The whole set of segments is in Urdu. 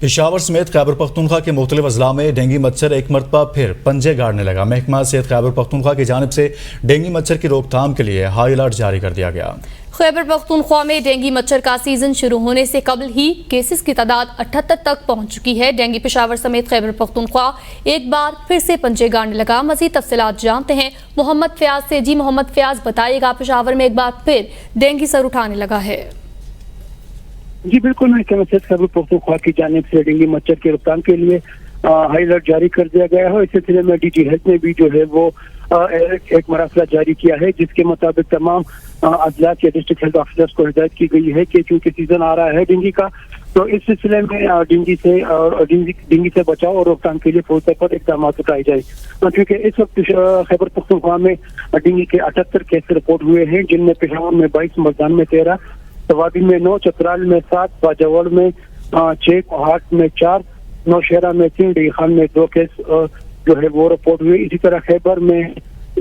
پشاور سمیت خیبر پختونخوا کے مختلف اضلاع میں ڈینگی مچھر ایک مرتبہ پھر پنجے گاڑنے لگا۔ محکمہ صحت خیبر پختونخوا کی جانب سے ڈینگی مچھر کی روک تھام کے لیے ہائی الرٹ جاری کر دیا گیا۔ خیبر پختونخوا میں ڈینگی مچھر کا سیزن شروع ہونے سے قبل ہی کیسز کی تعداد 78 تک پہنچ چکی ہے۔ ڈینگی پشاور سمیت خیبر پختونخوا ایک بار پھر سے پنجے گاڑنے لگا۔ مزید تفصیلات جانتے ہیں محمد فیاض سے۔ جی محمد فیاض، بتائیے گا پشاور میں ایک بار پھر ڈینگی سر اٹھانے لگا ہے؟ جی بالکل، محکمہ صحت خیبر پختونخوا کی جانب سے ڈینگی مچھر کی روک تھام کے لیے ہائی الرٹ جاری کر دیا گیا ہے۔ اس سلسلے میں ڈی جی ہیلتھ نے بھی جو ہے وہ ایک مراسلہ جاری کیا ہے، جس کے مطابق تمام اضلاع کے ڈسٹرکٹ ہیلتھ آفیسرز کو ہدایت کی گئی ہے کہ چونکہ سیزن آ رہا ہے ڈینگی کا، تو اس سلسلے میں ڈینگی سے بچاؤ اور روک تھام کے لیے فوری طور پر اقدامات اٹھائے جائیں۔ کیونکہ اس وقت خیبر پختونخوا میں ڈینگی کے 78 کیس رپورٹ ہوئے ہیں، جن میں پشاور میں 22، مردان میں 13، سوابی میں 9، چترال میں 7، باجوڑ میں 6، کوہاٹ میں 4، نوشہرہ میں 3، ڈی خان میں 2 کیس جو ہے وہ رپورٹ ہوئے۔ اسی طرح خیبر میں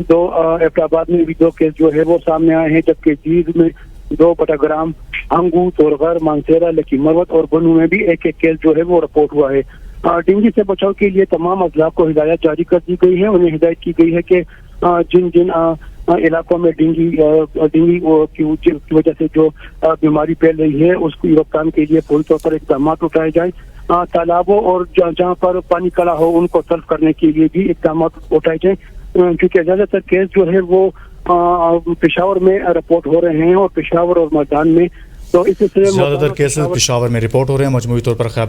2، ایبٹ آباد میں بھی 2 کیس جو ہے وہ سامنے آئے ہیں، جبکہ جیز میں 2، بٹاگرام، ہنگو، تورغر، مانسیرا، لکی مروت اور بنو میں بھی 1 کیس جو ہے وہ رپورٹ ہوا ہے۔ ڈینگی سے بچاؤ کے لیے تمام اضلاع کو ہدایت جاری کر دی گئی ہے۔ انہیں ہدایت کی گئی ہے کہ جن علاقوں میں ڈینگی کی وجہ سے جو بیماری پھیل رہی ہے، اس کی روک تھام کے لیے پوری طور پر اقدامات اٹھائے جائیں۔ تالابوں اور جہاں پر پانی کڑا ہو ان کو صرف کرنے کے لیے بھی اقدامات اٹھائے جائیں، کیونکہ زیادہ تر کیس جو ہے وہ پشاور میں رپورٹ ہو رہے ہیں اور پشاور اور میدان میں، تو اس سلسلے میں زیادہ تر کیسز پشاور میں رپورٹ ہو رہے ہیں۔ مجموعی طور پر خیبر